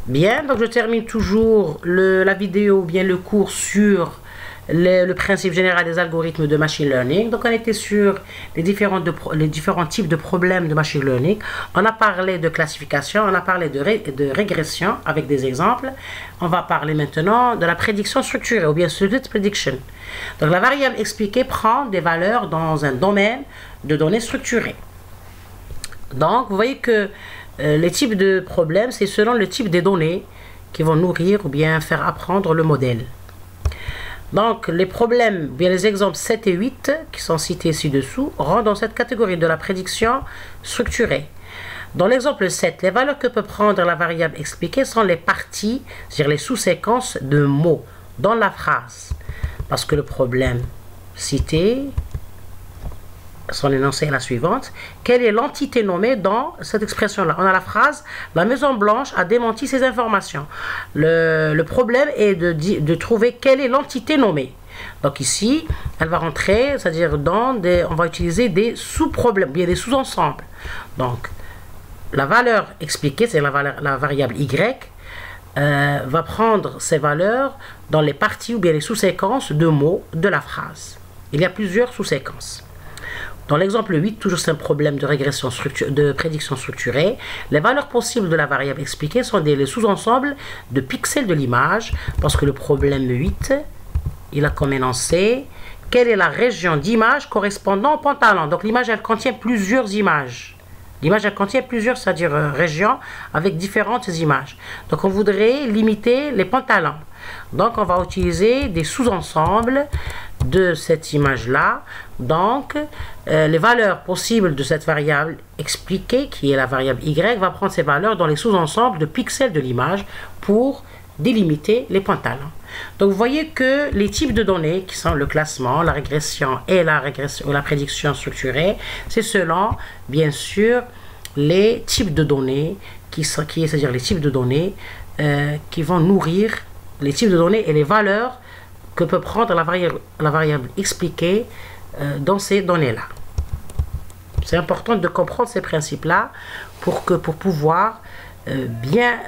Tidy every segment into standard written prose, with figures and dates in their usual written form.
Bien, donc je termine toujours la vidéo, bien le cours sur le principe général des algorithmes de machine learning. Donc on était sur les différents types de problèmes de machine learning. On a parlé de classification, on a parlé de régression avec des exemples. On va parler maintenant de la prédiction structurée ou bien split prediction. Donc la variable expliquée prend des valeurs dans un domaine de données structurées. Donc vous voyez que les types de problèmes, c'est selon le type des données qui vont nourrir ou bien faire apprendre le modèle. Donc, les problèmes, bien les exemples 7 et 8 qui sont cités ci-dessous, rentrent dans cette catégorie de la prédiction structurée. Dans l'exemple 7, les valeurs que peut prendre la variable expliquée sont les parties, c'est-à-dire les sous-séquences de mots dans la phrase. Parce que le problème cité, son énoncé est la suivante. Quelle est l'entité nommée dans cette expression-là? On a la phrase « La Maison Blanche a démenti ces informations ». Le problème est de trouver quelle est l'entité nommée. Donc ici, elle va rentrer, c'est-à-dire on va utiliser des sous-problèmes, bien des sous-ensembles. Donc, la valeur expliquée, c'est la variable y, va prendre ces valeurs dans les parties ou bien les sous-séquences de mots de la phrase. Il y a plusieurs sous-séquences. Dans l'exemple 8, toujours c'est un problème de prédiction structurée. Les valeurs possibles de la variable expliquée sont les sous-ensembles de pixels de l'image, parce que le problème 8, il a comme énoncé quelle est la région d'image correspondant au pantalon. Donc l'image, elle contient plusieurs images. L'image, elle contient plusieurs, c'est-à-dire régions avec différentes images. Donc on voudrait limiter les pantalons. Donc on va utiliser des sous-ensembles de cette image-là. Donc, les valeurs possibles de cette variable expliquée, qui est la variable y, va prendre ces valeurs dans les sous-ensembles de pixels de l'image pour délimiter les pantalons. Donc, vous voyez que les types de données, qui sont le classement, la régression et la prédiction structurée, c'est selon, bien sûr, les types de données, c'est-à-dire les types de données qui vont nourrir les types de données et les valeurs que peut prendre la variable expliquée dans ces données-là. C'est important de comprendre ces principes-là pour pouvoir bien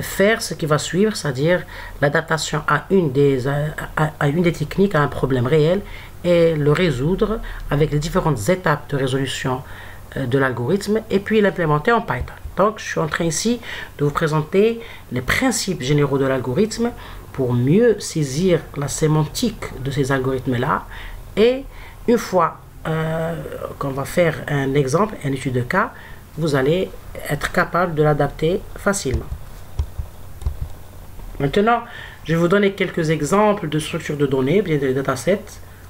faire ce qui va suivre, c'est-à-dire l'adaptation à une des techniques à un problème réel et le résoudre avec les différentes étapes de résolution de l'algorithme et puis l'implémenter en Python. Donc, je suis en train ici de vous présenter les principes généraux de l'algorithme pour mieux saisir la sémantique de ces algorithmes-là. Et une fois qu'on va faire un exemple, une étude de cas, vous allez être capable de l'adapter facilement. Maintenant, je vais vous donner quelques exemples de structures de données, bien des datasets,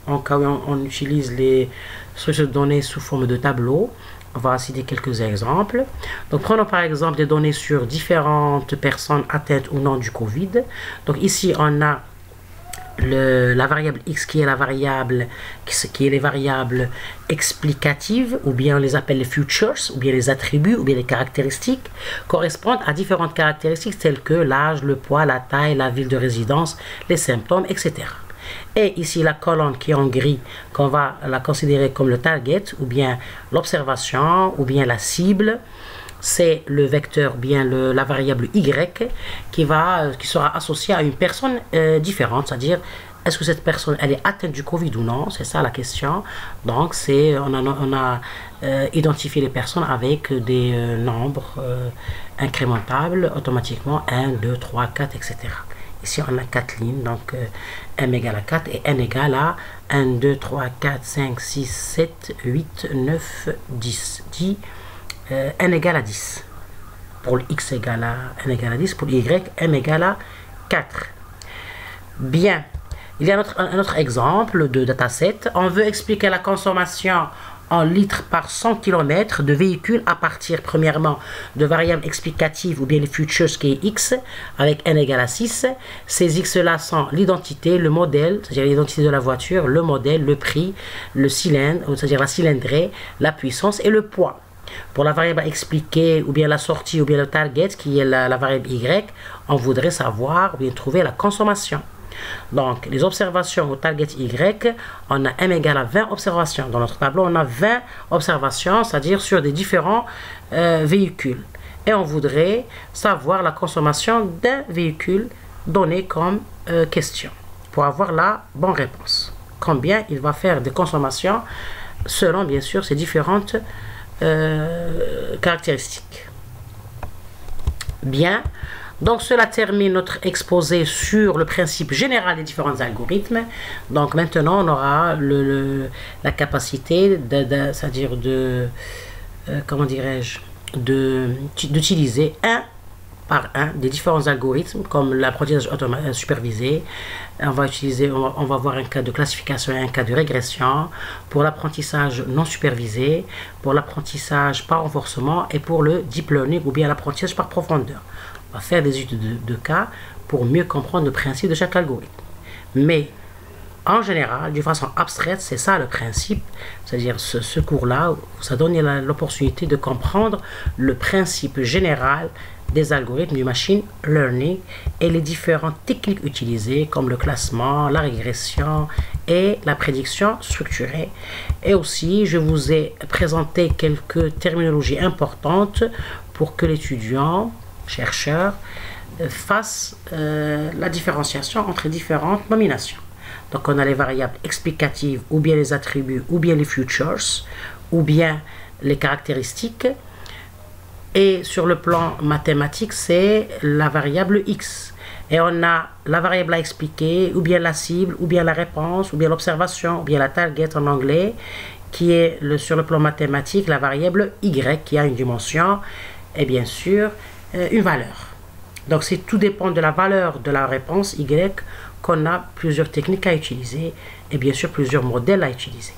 en cas où on utilise les structures de données sous forme de tableau. On va citer quelques exemples. Donc, prenons par exemple des données sur différentes personnes atteintes ou non du Covid. Donc, ici, on a la variable x qui est les variables explicatives, ou bien on les appelle les features, ou bien les attributs, ou bien les caractéristiques, correspondent à différentes caractéristiques telles que l'âge, le poids, la taille, la ville de résidence, les symptômes, etc. Et ici, la colonne qui est en gris, qu'on va la considérer comme le target, ou bien l'observation, ou bien la cible, c'est le vecteur, bien la variable y, qui sera associée à une personne différente, c'est-à-dire, est-ce que cette personne, elle est atteinte du Covid ou non? C'est ça la question. Donc, on a identifié les personnes avec des nombres incrémentables automatiquement, 1, 2, 3, 4, etc. Ici, on a 4 lignes, donc m égale à 4 et n égale à 1, 2, 3, 4, 5, 6, 7, 8, 9, 10. N égale à 10. Pour le x égale à n égale à 10, pour le y, m égale à 4. Bien, il y a un autre exemple de dataset. On veut expliquer la consommation en litres par 100 km de véhicules à partir premièrement de variables explicatives ou bien les futures qui est x avec n égale à 6. Ces x là sont l'identité, le modèle, c'est-à-dire l'identité de la voiture, le modèle, le prix, le cylindre, c'est-à-dire la cylindrée, la puissance et le poids. Pour la variable à expliquer ou bien la sortie ou bien le target qui est la variable y, on voudrait savoir ou bien trouver la consommation. Donc, les observations au target Y, on a m égale à 20 observations. Dans notre tableau, on a 20 observations, c'est-à-dire sur des différents véhicules. et on voudrait savoir la consommation d'un véhicule donné comme question pour avoir la bonne réponse. Combien il va faire de consommation selon bien sûr ces différentes caractéristiques. Bien, donc cela termine notre exposé sur le principe général des différents algorithmes. Donc maintenant on aura la capacité c'est-à-dire comment dirais-je, d'utiliser un par un des différents algorithmes comme l'apprentissage supervisé. On va voir un cas de classification et un cas de régression pour l'apprentissage non supervisé, pour l'apprentissage par renforcement et pour le deep learning ou bien l'apprentissage par profondeur. On va faire des études de cas pour mieux comprendre le principe de chaque algorithme. Mais en général, d'une façon abstraite, c'est ça le principe, c'est-à-dire ce cours-là, ça donne l'opportunité de comprendre le principe général des algorithmes du machine learning et les différentes techniques utilisées comme le classement, la régression et la prédiction structurée. Et aussi, je vous ai présenté quelques terminologies importantes pour que l'étudiant, chercheur, fasse la différenciation entre différentes nominations. Donc on a les variables explicatives ou bien les attributs ou bien les futures ou bien les caractéristiques. Et sur le plan mathématique, c'est la variable x. Et on a la variable à expliquer, ou bien la cible, ou bien la réponse, ou bien l'observation, ou bien la target en anglais, qui est sur le plan mathématique la variable y, qui a une dimension et bien sûr une valeur. Donc tout dépend de la valeur de la réponse y qu'on a plusieurs techniques à utiliser et bien sûr plusieurs modèles à utiliser.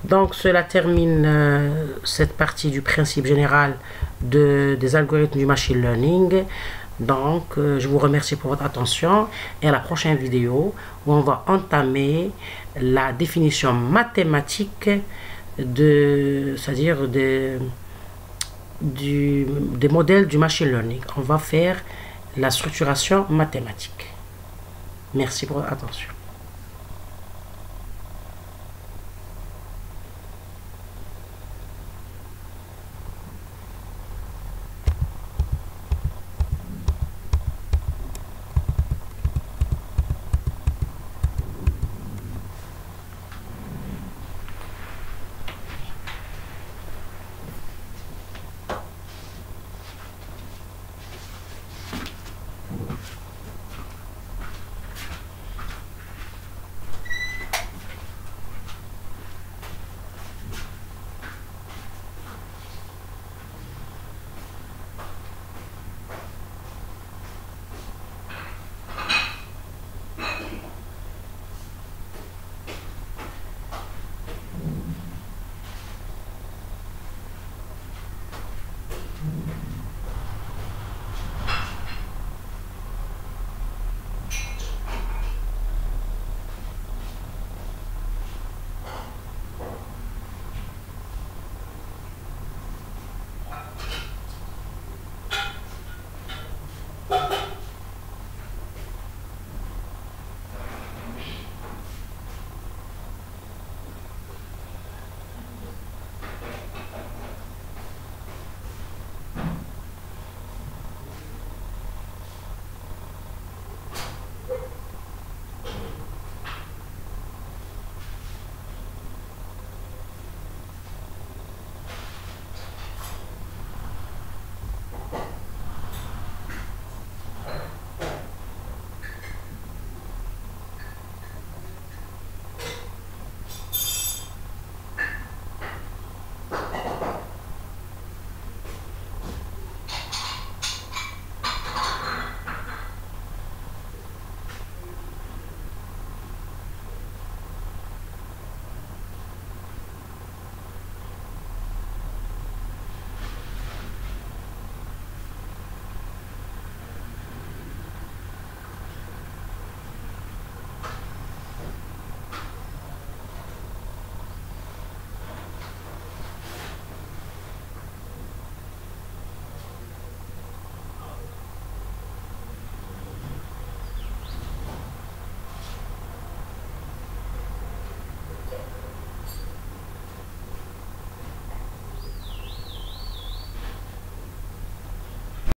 Donc cela termine cette partie du principe général des algorithmes du machine learning. Donc je vous remercie pour votre attention et à la prochaine vidéo où on va entamer la définition mathématique c'est-à-dire des modèles du machine learning. On va faire la structuration mathématique. Merci pour votre attention.